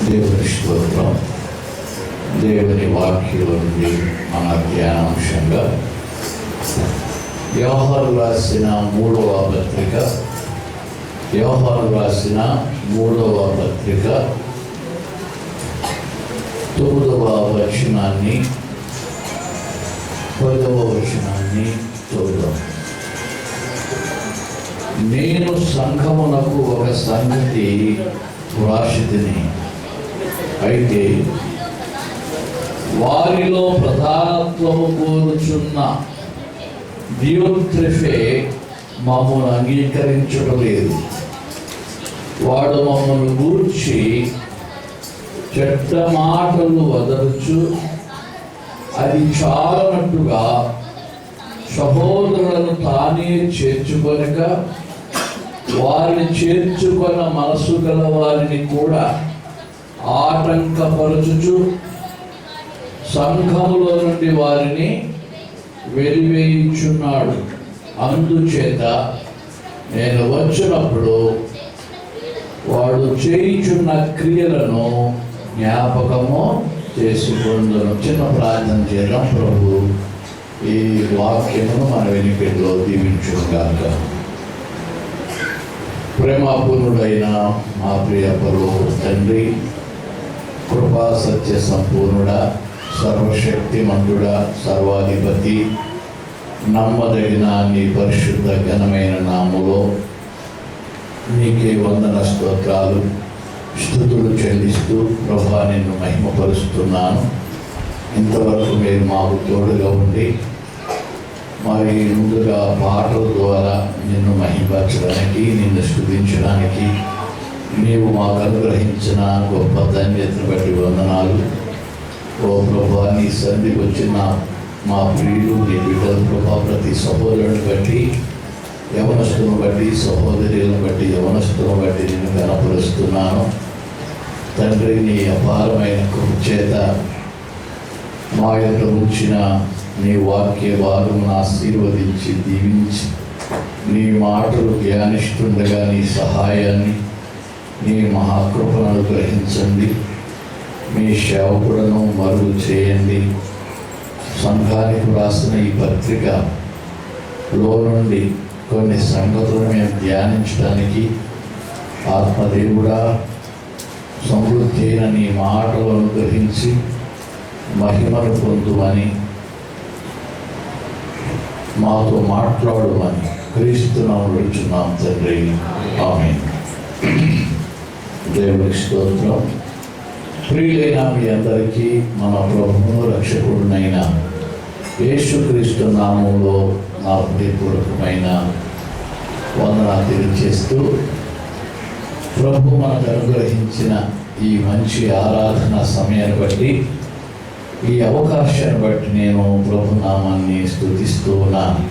దేవుని స్తోత్రం. దేవుని వాక్యం నుండి మన ధ్యానాంశంగా యోహాను రాసిన 3వ పత్రిక 9వ వచనాన్ని 10వ వచనాన్ని చూద్దాం. నేను సంఘమునకు ఒక సంగతి వ్రాసితిని, అయితే వారిలో ప్రధానత్వము కోరుచున్న దియోత్రెఫే మమ్మల్ని అంగీకరించలేదు. వాడు మమ్మల్ని గూర్చి చెడ్డ మాటలు వదలుచు అది చాలనట్టుగా సహోదరులను తానే చేర్చుకొనక వారిని చేర్చుకొన్న మనసు గల వారిని కూడా ఆటంకపరచుచు సంఘములో నుండి వారిని వెలివేయుచున్నాడు. అందుచేత నేను వచ్చినప్పుడు వాడు చేయుచున్న క్రియలను జ్ఞాపకము చేసుకుందును. చిన్న ప్రార్థన చేయడం. ప్రభు ఈ వాక్యమును మన వెనుకలో దీవించుగాక. ప్రేమపూర్ణుడైన మా ప్రియ పరలోక తండ్రి, కృపా సత్య సంపూర్ణుడా, సర్వశక్తిమంతుడా, సర్వాధిపతి, నమ్మదగిన నీ పరిశుద్ధ ఘనమైన నామములో నీకే వందన స్తోత్రాలు స్తుతులు చెల్లిస్తూ ప్రభా నిన్ను మహిమపరుస్తున్నాను. ఇంతవరకు మీరు మాకు తోడుగా ఉండి మరి ముందుగా పాటల ద్వారా నిన్ను మహిమపరచడానికి, నిన్ను స్తుతించడానికి నీవు మాకు అనుగ్రహించిన గొప్ప ధన్యతను బట్టి వందనాలు. ఓ ప్రభా, నీ సన్నిధికి వచ్చిన మా ప్రియులు నీ బిడ్డలు ప్రభా, ప్రతి సహోదరుని బట్టి, యవనస్తులను బట్టి, సహోదరులను బట్టి, యవనస్తులను బట్టి నేను కనపరుస్తున్నాను. తండ్రి, నీ అపారమైన కృప చేత మా యొక్క ఉంచిన నీ వాక్య భాగమును ఆశీర్వదించి దీవించి నీ మాటలు ధ్యానిస్తుండగా నీ సహాయాన్ని, నీ మహాకృపను అనుగ్రహించండి. మీ సేవకులను మరుగు చేయండి. సంఘానికి రాసిన ఈ పత్రికలో నుండి కొన్ని సంగతులను మేము ధ్యానించడానికి ఆత్మదేవుడా సమృద్ధి అయిన నీ మాటలు అనుగ్రహించి మహిమను పొందుమని, మాతో మాట్లాడమని క్రీస్తునామములో అడుగుచున్నాం తండ్రి, ఆమేన్. దేవునికి స్తోత్రం. ప్రియులైన మీ అందరికీ మన ప్రభువును రక్షకుడునైన యేసుక్రీస్తు నామములో నా హృదయపూర్వకమైన వందనాలు తెలియజేస్తూ, ప్రభు మనకు అనుగ్రహించిన ఈ మంచి ఆరాధన సమయాన్ని బట్టి, ఈ అవకాశాన్ని బట్టి నేను ప్రభు నామాన్ని స్తుతిస్తూ ఉన్నాను.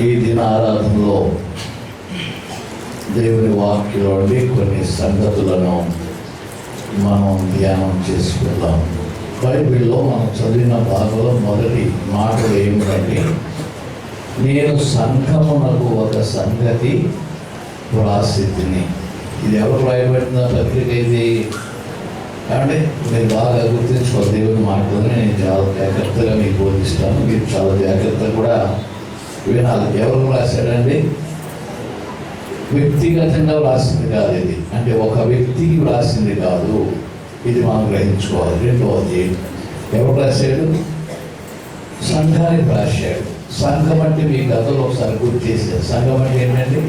ఈ దిన ఆరాధనలో దేవుని వాక్యంలోని కొన్ని సంగతులను మనం ధ్యానం చేసుకుందాం. బైబిల్లో మనం చదివిన భాగంలో మొదటి మాటలు ఏమిటంటే, నేను సంఘమునకు ఒక సంగతి వ్రాసితిని. ఇది ఎవరు రాయబడిన పత్రిక? ఇది అంటే మీరు బాగా గుర్తించుకోవాలి. దేవుని మాటలని నేను చాలా జాగ్రత్తగా మీకు బోధిస్తాను. మీరు చాలా జాగ్రత్తగా కూడా వినాలి. ఎవరు రాశారండి? వ్యక్తిగతంగా వ్రాసింది కాదు ఇది. అంటే ఒక వ్యక్తికి వ్రాసింది కాదు. ఇది మనం గ్రహించుకోవాలి. రెండవది, ఎవరు రాశాడు? సంఘానికి రాశాడు. సంఘం అంటే మీ గతంలో ఒకసారి గుర్తు చేశారు. సంఘం అంటే ఏంటండి?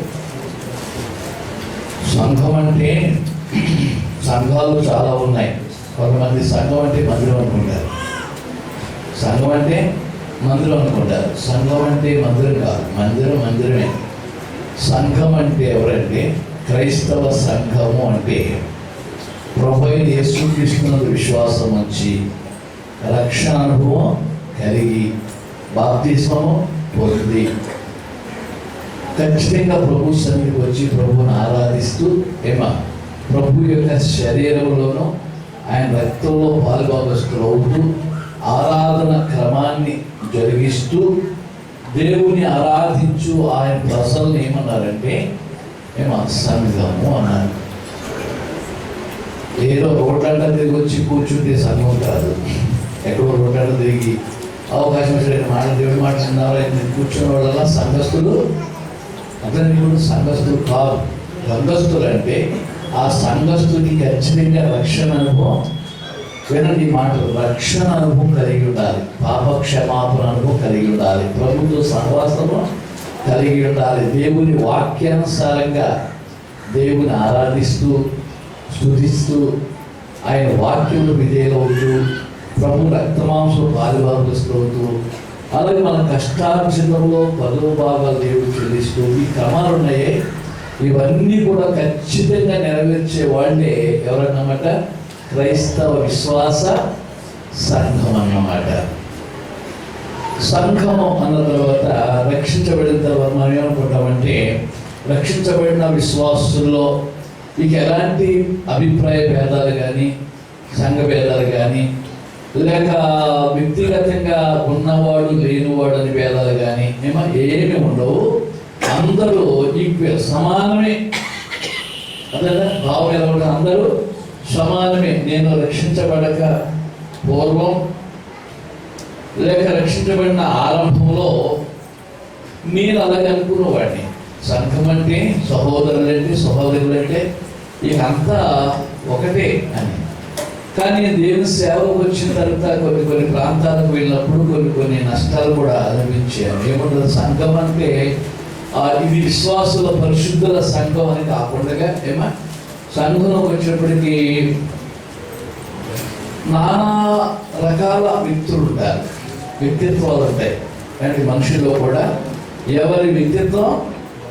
సంఘం అంటే సంఘాలు చాలా ఉన్నాయి. కొంతమంది సంఘం అంటే మందిరం అనుకుంటారు. సంఘం అంటే మందిరం అనుకుంటారు. సంఘం అంటే మందిరం కాదు. మందిరం మందిరమే. సంఘం అంటే ఎవరంటే, క్రైస్తవ సంఘము అంటే ప్రభువైన యేసుక్రీస్తునందు విశ్వాసం వచ్చి రక్షణ అనుభవం కలిగి బాప్తిస్మము పొంది ఖచ్చితంగా ప్రభు సన్నిధికి వచ్చి ప్రభువును ఆరాధిస్తూ ప్రభు యొక్క శరీరంలోనూ ఆయన రక్తంలో పాలుభాగస్తులు అవుతూ ఆరాధన క్రమాన్ని జరిగిస్తూ దేవుని ఆరాధించు ఆయన ప్రజల్ని ఏమన్నారంటే సంఘము అన్నారు. ఏదో రోడ్లంట తిరిగి వచ్చి కూర్చుంటే సంఘం కాదు. ఎక్కడో రోడ్లంట తిరిగి అవకాశం వచ్చిన మాట దేవుడి మాట చిన్నవారు కూర్చున్న వాళ్ళ సంఘస్థులు అతని కూడా సంఘస్థులు కాదు. సంఘస్థులు అంటే ఆ సంఘస్థుడికి ఖచ్చితంగా రక్షణ అనుభవం, వినండి మాటలు, రక్షణ అనుభవం కలిగి ఉండాలి, పాప క్షమాపణ అనుభవం కలిగి ఉండాలి, ప్రభుత్వ సహవాసము కలిగి ఉండాలి, దేవుని వాక్యానుసారంగా దేవుని ఆరాధిస్తూ స్తుతిస్తూ ఆయన వాక్యంలో విధేయులవుతూ ప్రభు రక్తమాంసం పాలుభాగస్తులవుతూ అలాగే మన కష్టార్జనంలో 10వ భాగాలు దేవుడు చెల్లిస్తూ ఈ క్రమాలు ఉన్నాయే, ఇవన్నీ కూడా ఖచ్చితంగా నెరవేర్చే వాళ్ళే ఎవరన్నమాట? క్రైస్తవ విశ్వాస సంఘం అన్నమాట. సంఘము అన్న తర్వాత రక్షించబడిన తర్వాత మనం ఏమనుకుంటామంటే, రక్షించబడిన విశ్వాసుల్లో ఇక ఎలాంటి అభిప్రాయ భేదాలు కానీ సంఘ భేదాలు కానీ లేక వ్యక్తిగతంగా ఉన్నవాడు లేనివాడు అని భేదాలు కానీ ఏమి ఉండవు. అందరూ ఈక్వల్, సమానమే. అదే భావం ఎలా ఉంటుంది? అందరూ సమానమే. నేను రక్షించబడక పూర్వం లేక రక్షించబడిన ఆరంభంలో నేను అలాగే అనుకున్నవాడిని. సంఘం అంటే సహోదరులంటే ఇక అంతా ఒకటే అని. కానీ దేవుని సేవకు వచ్చిన తర్వాత కొన్ని ప్రాంతాలకు వెళ్ళినప్పుడు కొన్ని నష్టాలు కూడా అనుభవించాను. ఏమంటారు? సంఘం అంటే ఇది విశ్వాసుల పరిశుద్ధుల సంఘం అని కాకుండా సంఘంలోకి వచ్చినప్పటికీ నానా రకాల వ్యక్తులు ఉంటారు, వ్యక్తిత్వాలు ఉంటాయి. అంటే మనుషుల్లో కూడా ఎవరి వ్యక్తిత్వం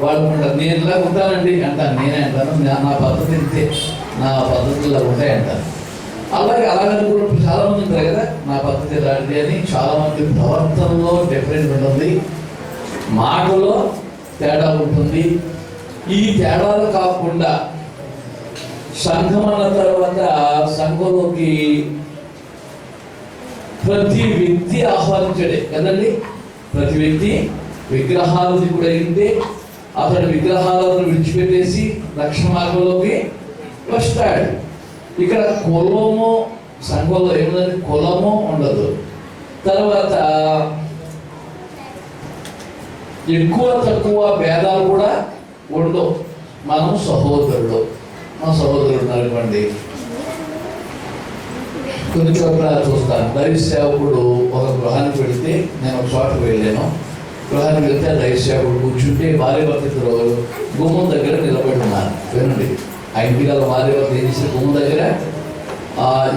వాళ్ళు ఉంటారు. నేను ఇలా ఉంటానండి అంటాను, నేనే అంటాను, నా పద్ధతి ఇంతే, నా పద్ధతులు ఉంటాయి అంటాను. అలాగే అనుకున్నప్పుడు చాలామంది ఉంటారు కదా, నా పద్ధతి ఇలాంటిది అని. చాలామంది ప్రవర్తనలో డిఫరెంట్ ఉంటుంది, మాటలో తేడా ఉంటుంది. ఈ తేడాలు కాకుండా సంఘం అన్న తర్వాత సంఘంలోకి ప్రతి వ్యక్తి ఆహ్వానించాడే కదండి. ప్రతి వ్యక్తి విగ్రహాలది కూడా అయింటే అతని విగ్రహాలను విడిచిపెట్టేసి రక్షణ మార్గంలోకి వస్తాడు. ఇక్కడ కులము సంఘంలో ఏముందంటే కులము ఉండదు. తర్వాత ఎక్కువ తక్కువ భేదాలు కూడా ఉండవు. మనం సహోదరుడు, మా సహోదరుడు ఉన్నారనుకోండి. కొన్ని చోట్ల చూస్తాను, దైవ సేవకుడు ఒక గృహానికి వెళితే, నేను ఒక చోటకు వెళ్ళాను, గృహానికి వెళ్తే దైవ సేవకుడు కూర్చుంటే భార్య భర్తలు గుమ్మం దగ్గర నిలబడి ఉన్నారు. వినండి, ఆ ఇంటి గల భార్య భర్త ఏం చేసి గుమ్మం దగ్గర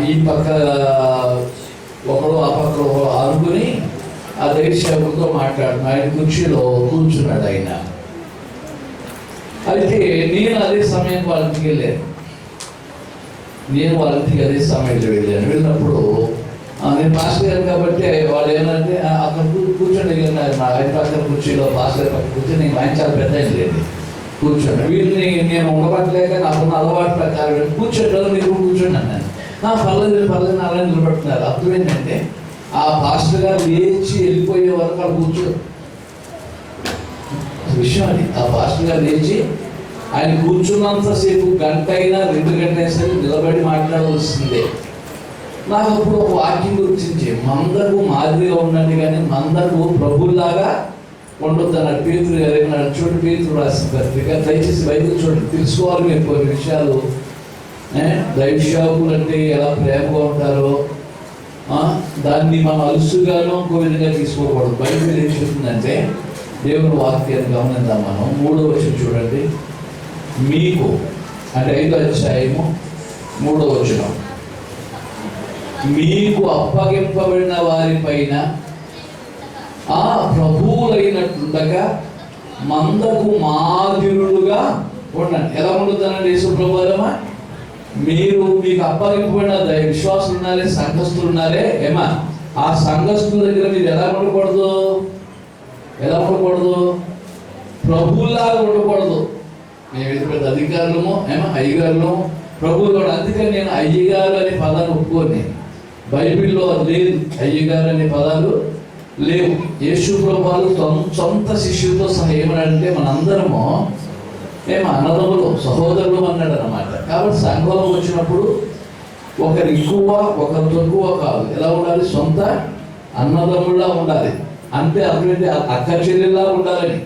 ఈ పక్క ఒకడు ఆ పక్క ఒకడు ఆనుకుని ఆ దైవ సేవకుడితో మాట్లాడుతున్నాడు. ఆయన కుర్చీలో కూర్చున్నాడు ఆయన. అయితే నేను అదే సమయం వాళ్ళ ఇంటికి వెళ్ళాను. అదే సమయంలో వెళ్ళినప్పుడు నేను పాస్టర్ గారు కాబట్టి వాళ్ళు ఏమంటే అక్కడ కూర్చోండి, ఆయన పక్కన కుర్చీలో పాస్టర్ గారి పక్కన కూర్చొని నేను ఆయన చాలా పెద్ద లేదు కూర్చోండి. వీళ్ళని నేను ఉండబట్టలేక నాకున్న అలవాటు ప్రకారం కూర్చోండి, మీరు కూర్చోండి అన్నాను. పర్లేదు అలా నిలబడుతున్నారు. అర్థం ఏంటంటే ఆ పాస్టర్ గారు లేచి వెళ్ళిపోయే వరకు వాళ్ళు కూర్చోరు. విషయం అది. ఆ పాస్టర్ గారు లేచి ఆయన కూర్చున్నంతసేపు గంట అయినా 2 గంటల సరే నిలబడి మాట్లాడవలసిందే. నాకు అప్పుడు ఒక వాక్యం గురించి, మందకు మాదిరిగా ఉండండి కానీ మందకు ప్రభువులాగా ఉండొద్దు అన్నాడు. పేతురు గారు ఏమన్నాడు చూడండి, పేతురు రాసిన పత్రిక, దయచేసి బైబిల్ చూడండి, తెలుసుకోవాలి మీరు కొన్ని విషయాలు. దైవ సేవకులు అంటే ఎలా ప్రేమగా ఉంటారో దాన్ని మనం అలుసుగానో ఇంకో విధంగా తీసుకోకూడదు. బైబిల్ ఏం చెప్తుందంటే, దేవుని వాక్యాన్ని గమనిద్దాం మనం. 3వ వచనం చూడండి. మీకు అంటే 5వ అధ్యాయము 3వ వచనం, మీకు అప్పగింపబడిన వారి పైన ఆ ప్రభువులైనట్లుండగా మందకు మాదిరులుగా ఉండండి. ఎలా ఉంటుందనండి యేసు ప్రభువా? మీకు అప్పగింపబడిన విశ్వాసులు ఉన్నారే, సంఘస్థులు ఉన్నారే, ఆ సంఘస్థుల దగ్గర మీరు ఎలా ఉండకూడదు? ప్రభువులాగా ఉండకూడదు. మేము ఇది పెద్ద అధికారులము, అయ్యగారులము, ప్రభువులు. అందుకని నేను అయ్యగారు అనే పదాన్ని ఒప్పుకోని. బైబిల్లో లేదు, అయ్యగారు అనే పదాలు లేవు. యేసు ప్రభువు సొంత శిష్యులతో సహా ఏమన్నాడంటే, మనందరము అన్నదమ్ములు, సహోదరులు అన్నాడు అన్నమాట. కాబట్టి సంఘంలో వచ్చినప్పుడు ఒకరు ఎక్కువ ఒకరు తక్కువ కాదు. ఎలా ఉండాలి? సొంత అన్నదమ్ముళ్ళ ఉండాలి. అంటే అర్థమైతే అక్క చెల్లెల్లా ఉండాలని.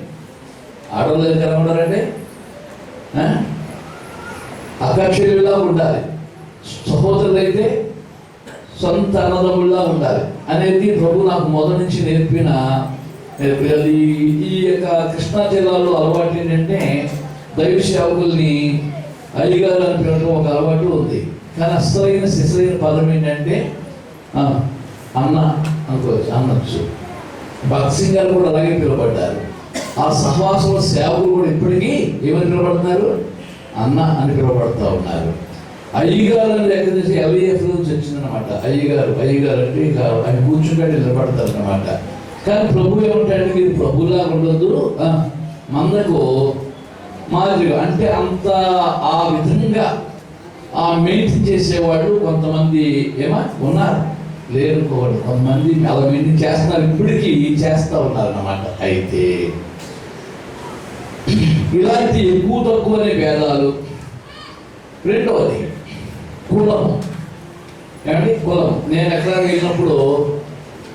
ఆడవాళ్ళు ఎలా ఉండాలంటే అక్క చెల్లెల్లా ఉండాలి, సహోదరులైతే సొంత అన్నదమ్ముళ్ళ ఉండాలి అనేది ప్రభు నాకు మొదటి నుంచి నేర్పిన ఈ యొక్క కృష్ణా జిల్లాలో అలవాటు ఏంటంటే దైవ సేవకుల్ని అయ్యగారు అని పిలవడం ఒక అలవాటు ఉంది. కానీ అసలైన శిశులైన పదం ఏంటంటే అన్న అనుకోవచ్చు, అనొచ్చు. భగత్ సింగ్ గారు కూడా అలాగే పిలువబడ్డారు. ఆ సహవాసంలో సేవకులు కూడా ఇప్పటికీ ఏమని పిలువబడుతున్నారు? అన్న అని పిలువబడుతూ ఉన్నారు. అయ్యగారు అని ఎక్కడి నుంచి LEF నుంచి వచ్చిందనమాట. అయ్యగారు అంటే ఇక ఆయన కూర్చుంటే నిలబడతారు అనమాట. కానీ ప్రభు ఏమంటాడు? మీరు ప్రభులా ఉండొద్దు, మందకు మాదిరిగా. అంటే అంత ఆ విధంగా ఆ మెయింటైన్ చేసేవాళ్ళు కొంతమంది ఉన్నారు, లేరుకోవాలి. కొంతమంది అలా మెయింటైన్ చేస్తున్నారు, ఇప్పటికీ చేస్తూ ఉన్నారు అన్నమాట. అయితే ఇలాంటి ఎక్కువ తక్కువ అనే భేదాలు. రెండవది కులము. ఏమండి? కులం. నేను ఎక్కడ వెళ్ళినప్పుడు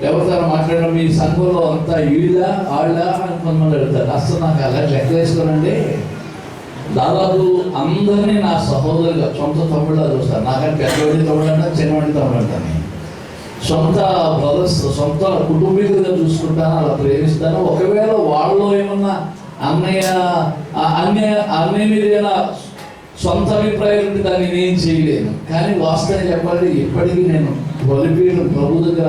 ఎవరితో మాట్లాడిన మీ సంఘంలో అంతా వీళ్ళ వాళ్ళ అని కొంతమంది అడుగుతారు. అసలు నాకు అలా లెక్క వేసుకోనండి. దాదాపు అందరినీ నా సహోదరుగా సొంత తమ్ముళ్ళ చూస్తాను. నాకంటే పెద్దవాడి తమ్ముడు అంటా, చిన్నవాడి తమ్ముడు అంటాను. సొంత బ్రదర్స్, సొంత కుటుంబీకులుగా చూసుకుంటాను, అలా ప్రేమిస్తాను. ఒకవేళ వాళ్ళు ఏమన్నా అన్నయ్య మీద ఏదైనా సొంత అభిప్రాయం ఉంటే దాన్ని నేను చేయలేను. కానీ వాస్తవం చెప్పాలి, ఇప్పటికీ నేను బలిపీఠం ప్రభు దగ్గర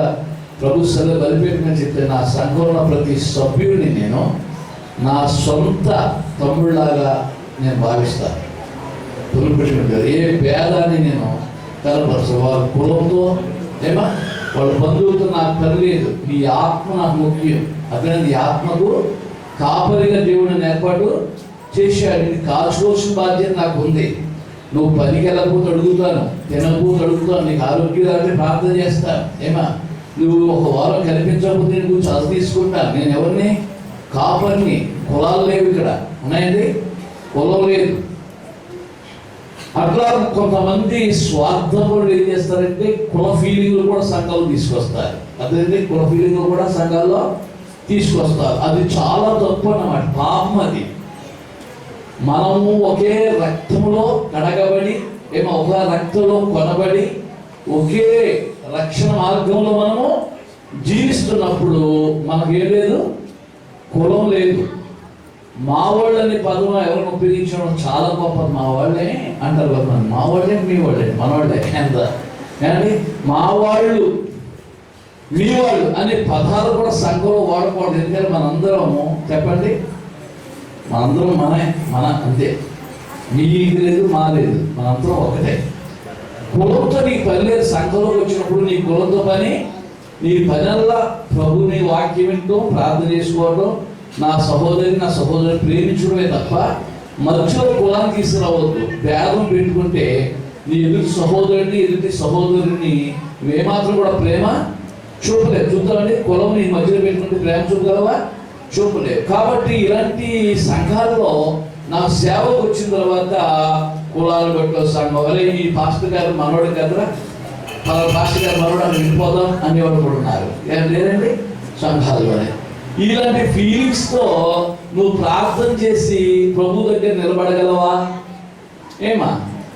ప్రభు సభ బలిపీఠం చెప్తే నా సంఘంలో ప్రతి సభ్యుడిని నేను నా సొంత తమ్ముళ్ళలాగా నేను భావిస్తాను. బలిపీఠం ఏ భేదాన్ని నేను కలపరచు. వాళ్ళ కులంతో వాళ్ళ బంధువులతో నాకు పర్లేదు. నీ ఆత్మ నాకు ముఖ్యం. అక్కడ నీ ఆత్మకు కాపరిగా దేవుడిని ఏర్పాటు చేశాడు. ఇది కాచుకోవాల్సిన బాధ్యత నాకు ఉంది. నువ్వు పనికి వెళ్ళకపోతే అడుగుతాను, తినకపోతే అడుగుతాను, నీకు ఆరోగ్యం అంటే ప్రార్థన చేస్తాను. నువ్వు ఒక వారం కనిపించకపోతే నేను గురించి అది తీసుకుంటాను. నేను ఎవరిని? కాపరిని. కులాలు లేవు ఇక్కడ. ఉన్నాయండి? కులం లేదు. అట్లా కొంతమంది స్వార్థపరులు ఏం చేస్తారంటే కుల ఫీలింగ్లు కూడా సంఘాలు తీసుకొస్తారు. అదే కుల ఫీలింగ్లు కూడా సంఘాల్లో తీసుకొస్తారు. అది చాలా తప్పు అన్నమాట, పాపం అది. మనము ఒకే రక్తంలో కడగబడి ఒక రక్తంలో కొనబడి ఒకే రక్షణ మార్గంలో మనము జీవిస్తున్నప్పుడు మనకేం లేదు? కులం లేదు. మా వాళ్ళని పదం ఎవరిని ఉపయోగించడం చాలా గొప్ప. మా వాళ్ళే అంటారు కదా, మా వాళ్ళే మీ వాళ్ళే మన వాళ్ళే ఎంత కానీ మా వాళ్ళు మీ వాళ్ళు అనే పదాలు కూడా సంఘంలో వాడకూడదు. ఎందుకంటే మనందరము చెప్పండి, మనందరం మన అంతే. నీకు లేదు, మా లేదు, మనందరం ఒకటే. కులంతో నీకు పని లేదు. సంఘంలోకి వచ్చినప్పుడు నీ కులంతో పని, నీ పనల్లా ప్రభుని వాక్యం వింటూ ప్రార్థన చేసుకోవడం, నా సహోదరిని ప్రేమించడమే తప్ప మధ్యలో కులాన్ని తీసుకురావద్దు. భేదం పెట్టుకుంటే నీ ఎదుటి సహోదరుని ఏమాత్రం కూడా ప్రేమ చూపలేదు. చూద్దామండి, కులం నీ మధ్యలో పెట్టుకుంటే ప్రేమ చూపగలవా? చూపలేదు. కాబట్టి ఇలాంటి సంఘాల్లో నా సేవకు వచ్చిన తర్వాత కులాలు బట్టి సంఘం వల్ల ఈ పాస్టర్ గారు మనోడు కదా, పాస్టర్ గారు మనోడు అని వెళ్ళిపోదాం అనేవాడు కూడా ఉన్నారు. ఏం లేదండి సంఘాల్లోనే. ఇలాంటి ఫీలింగ్స్తో నువ్వు ప్రార్థన చేసి ప్రభు దగ్గర నిలబడగలవా?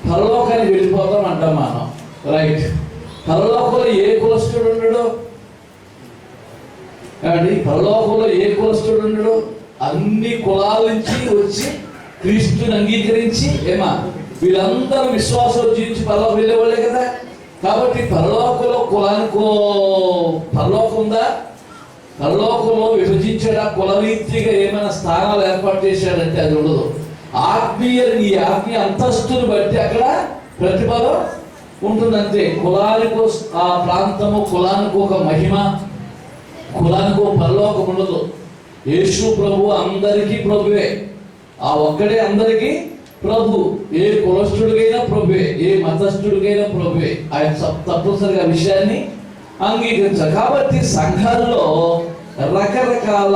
పరలోకానికి వెళ్ళిపోతాం అంటాం మనం, రైట్. పరలోకంలో ఏ కులస్తుడు ఉండడు? పరలోకంలో ఏ కులస్తుడు ఉండడు? అన్ని కులాల నుంచి వచ్చి క్రీస్తుని అంగీకరించి వీళ్ళందరూ విశ్వాసం జీవించి పరలోకం వెళ్ళేవాళ్ళే కదా. కాబట్టి పరలోకంలో కులానికో పరలోకం ఉందా? పరలోకంలో విభజించాడా? కులరీతిగా ఏమైనా స్థానాలు ఏర్పాటు చేశాడంటే అది ఉండదు. ఈ ఆత్మీయ అంతస్తుని బట్టి అక్కడ ప్రతిఫలం ఉంటుందంతే. కులానికో ఆ ప్రాంతము, కులానికి ఒక మహిమ, కులానికో పరలోకం ఉండదు. యేసు ప్రభు అందరికీ ప్రభువే. ఆ ఒక్కడే అందరికీ ప్రభు. ఏ కులస్తుడికైనా ప్రభువే, ఏ మతస్థుడికైనా ప్రభువే. ఆయన తప్పనిసరిగా విషయాన్ని అంగీకరించాలి. కాబట్టి సంఘాల్లో రకరకాల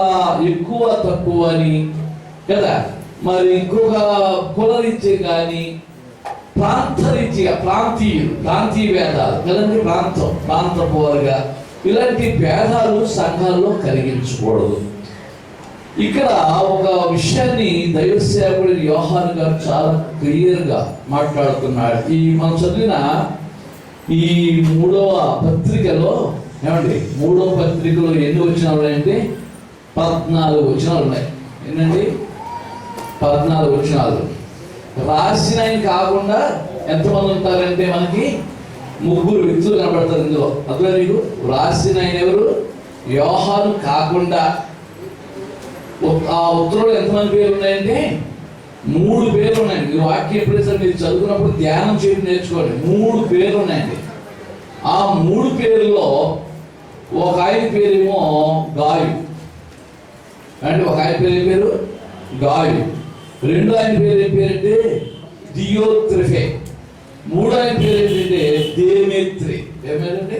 ఎక్కువ తక్కువ అని కదా, మరి ఇంకొక కులరీత్యా కానీ ప్రాంతరీత్యా ప్రాంతీయ భేదాలు కదండి, ప్రాంతపు వారుగా ఇలాంటి భేదాలు సంఘాల్లో కలిగించకూడదు. ఇక్కడ ఒక విషయాన్ని దైవ సేవకుడు యోహాను గారు చాలా క్లియర్గా మాట్లాడుతున్నాడు. ఈ మనం చదివిన ఈ 3వ పత్రికలో ఏమండి, 3వ పత్రికలో ఎన్ని వచనాలు ఉన్నాయంటే 14 వచనాలు ఉన్నాయి. ఏంటండి 14 వచనాలు. రాసిన ఆయన కాకుండా ఎంతమంది ఉంటారంటే మనకి 3 వ్యక్తులు కనబడతారు ఇందులో. అదే మీకు రాసిన ఆయన ఎవరు? యోహాను కాకుండా ఆ ఉత్తరంలో ఎంతమంది పేర్లు ఉన్నాయంటే 3 పేర్లు ఉన్నాయండి. మీరు వాక్య ప్రదేశాలు మీరు చదువుకున్నప్పుడు ధ్యానం చేయడం నేర్చుకోండి. 3 పేర్లు ఉన్నాయండి. ఆ 3 పేర్లలో ఒక ఆయన పేరేమో గాయు అంటే ఒక ఆయన పేరు గాయు. రెండో ఆయన పేరు ఏం పేరంటే దియోత్రెఫే. మూడో ఆయన పేరు ఏంటంటే దేమేత్రి. ఏమేంటంటే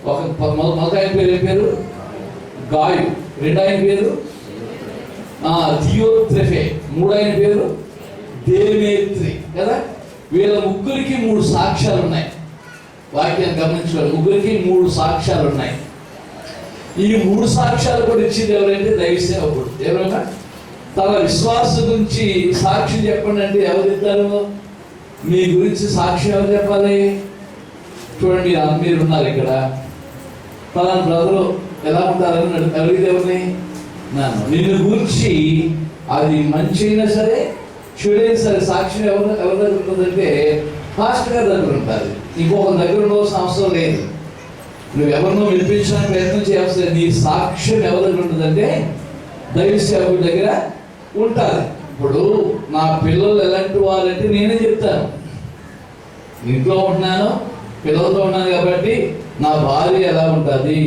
మొదటి ఆయన పేరు ఏం పేరు గాయు, రెండో ఆయన పేరు దియోత్రెఫే, మూడో ఆయన పేరు దేమేత్రి కదా. వీళ్ళ ముగ్గురికి 3 సాక్ష్యాలు ఉన్నాయి. వాక్యాన్ని గమనించుకోండి, ముగ్గురికి 3 సాక్ష్యాలు ఉన్నాయి. ఈ 3 సాక్ష్యాలు కూడా ఇచ్చింది ఎవరంటే దైవ సేవకుడు. ఎవరైనా తన విశ్వాసం గురించి సాక్ష్యం చెప్పండి అంటే ఎవరు ఇస్తారు? మీ గురించి సాక్ష్యం ఎవరు చెప్పాలి? చూడండి, మీరు ఉన్నారు ఇక్కడ, తన బ్రదరు ఎలా ఉంటారని అడిగితే ఎవరిని? నన్ను. నిన్ను గురించి అది మంచి అయినా సరే చెడైనా సరే సాక్ష్యం ఎవరి దగ్గర ఉంటుందంటే పాస్టర్ గారి దగ్గర ఉంటుంది. ఇంకొక దగ్గర ఉండవలసిన అవసరం లేదు. నువ్వు ఎవరినో వినిపించడానికి ప్రయత్నం చేయాల్సిన నీ సాక్ష్యం ఎవరి దగ్గర ఉంటుందంటే దైవ సేవకుడి దగ్గర ఉంటుంది. ఇప్పుడు నా పిల్లలు ఎలాంటి వారంటే నేనే చెప్తాను. ఇంట్లో ఉంటున్నాను, పిల్లలతో ఉన్నాను కాబట్టి నా భార్య ఎలా ఉంటుంది,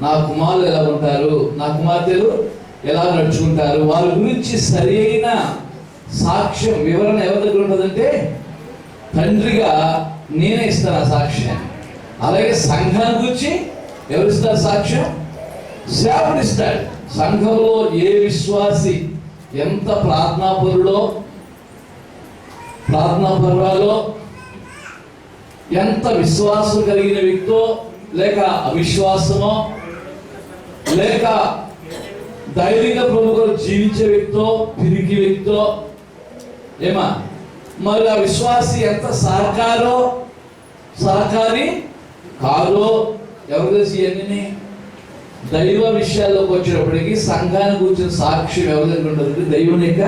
నా కుమారులు ఎలా ఉంటారు, నా కుమార్తెలు ఎలా నడుచుకుంటారు, వారి గురించి సరైన సాక్ష్యం వివరణ ఎవరి దగ్గర ఉంటుందంటే తండ్రిగా నేనే ఇస్తాను ఆ సాక్ష్యాన్ని. అలాగే సంఘం గురించి ఎవరు ఇస్తారు సాక్ష్యం? సేవకుడు ఇస్తాడు. సంఘంలో ఏ విశ్వాసి ఎంత ప్రార్థనాపరుడో, ప్రార్థనాపరురాలో, ఎంత విశ్వాసం కలిగిన వ్యక్తో లేక అవిశ్వాసమో, లేక ధైర్యంగా ప్రభువుగా జీవించే వ్యక్తో, పిరికి వ్యక్తో, ఏమా మరి ఆ విశ్వాసి ఎంత సహకారి కాదో ఎవరు తెలిసి ఇవన్నీ దైవ విషయాల్లోకి వచ్చినప్పటికీ సంఘానికి వచ్చిన సాక్ష్యం ఎవరి దగ్గర ఉంటుంది? దైవం యొక్క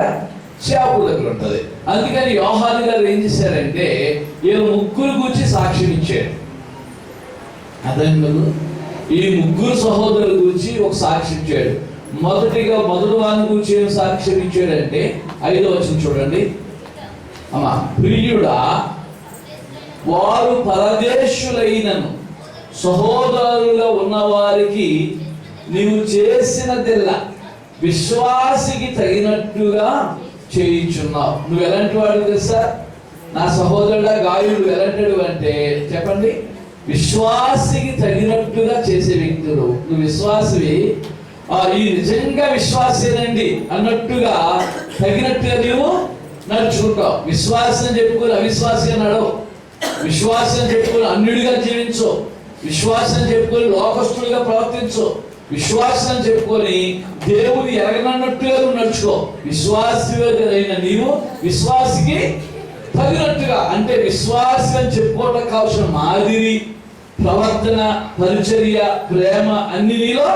సేవకుడి దగ్గర ఉంటుంది. అందుకని యోహాను గారు ఏం చేశారంటే వీళ్ళు 3 గురించి సాక్ష్యం ఇచ్చారు. అదే ఈ 3 సహోదరుల గురించి ఒక సాక్ష్యం ఇచ్చాడు. మొదటి వాని గురించి ఏం సాక్ష్యం ఇచ్చాడంటే 5వ వచనం చూడండి. అమ్మా, ప్రియుడా, వారు పరదేశులైనను సహోదరులుగా ఉన్నవారికి నీవు చేసినదెల్లా విశ్వాసికి తగినట్టుగా చేయించున్నావు. నువ్వు ఎలాంటి వాడు తెలుసా? నా సహోదరుడా గాయుడు ఎలాంటి అంటే చెప్పండి, విశ్వాసికి తగినట్టుగా చేసే వ్యక్తులు. నువ్వు విశ్వాసివి, ఈ నిజంగా విశ్వాసేనండి అన్నట్టుగా తగినట్టుగా నీవు నడుచుకుంటావు. విశ్వాసం చెప్పుకొని అవిశ్వాసి అన్నాడు. విశ్వాసం చెప్పుకొని అన్యుడిగా జీవించు. విశ్వాసం చెప్పుకొని లోకస్తుడిగా ప్రవర్తించు. విశ్వాసం చెప్పుకొని దేవుని ఎరగనట్టుగా నువ్వు నడుచుకో. విశ్వాసి అయిన నీవు విశ్వాసికి తగినట్టుగా, అంటే విశ్వాసి అని చెప్పుకోవడం కావాల్సిన మాదిరి, ప్రవర్తన, పరిచర్య, ప్రేమ అన్ని నీలో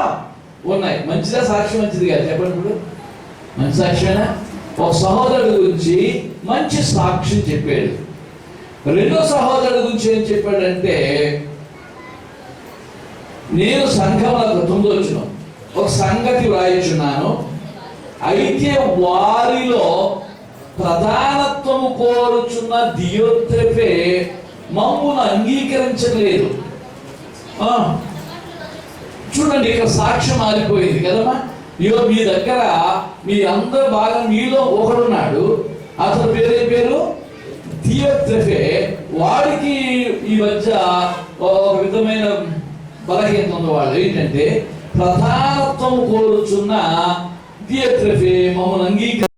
ఉన్నాయి. మంచిదా సాక్ష్యం? మంచిది కాదు చెప్పండి. ఇప్పుడు మంచి సాక్ష్యమేనా? ఒక సహోదరుడి గురించి మంచి సాక్ష్యం చెప్పాడు. రెండో సహోదరుడి గురించి ఏం చెప్పాడంటే, నేను సంఘములకు 9వ వచనం ఒక సంగతి వ్రాయిచున్నాను, అయితే వారిలో ప్రధానత్వము కోరుచున్న దియోత్రెఫే మమ్మును అంగీకరించలేదు. చూడండి, ఇక్కడ సాక్ష్యం మారిపోయింది కదమ్మా. మీ దగ్గర మీ అందరూ బాగా, మీలో ఒకడున్నాడు, అతని పేరు దియోత్రెఫే. వాడికి ఈ మధ్య ఒక విధమైన బలహీనత ఉంది. వాళ్ళు ఏంటంటే ప్రధానత్వం కోరుచున్న దియోత్రెఫే మమ్మల్ని అంగీకరించారు.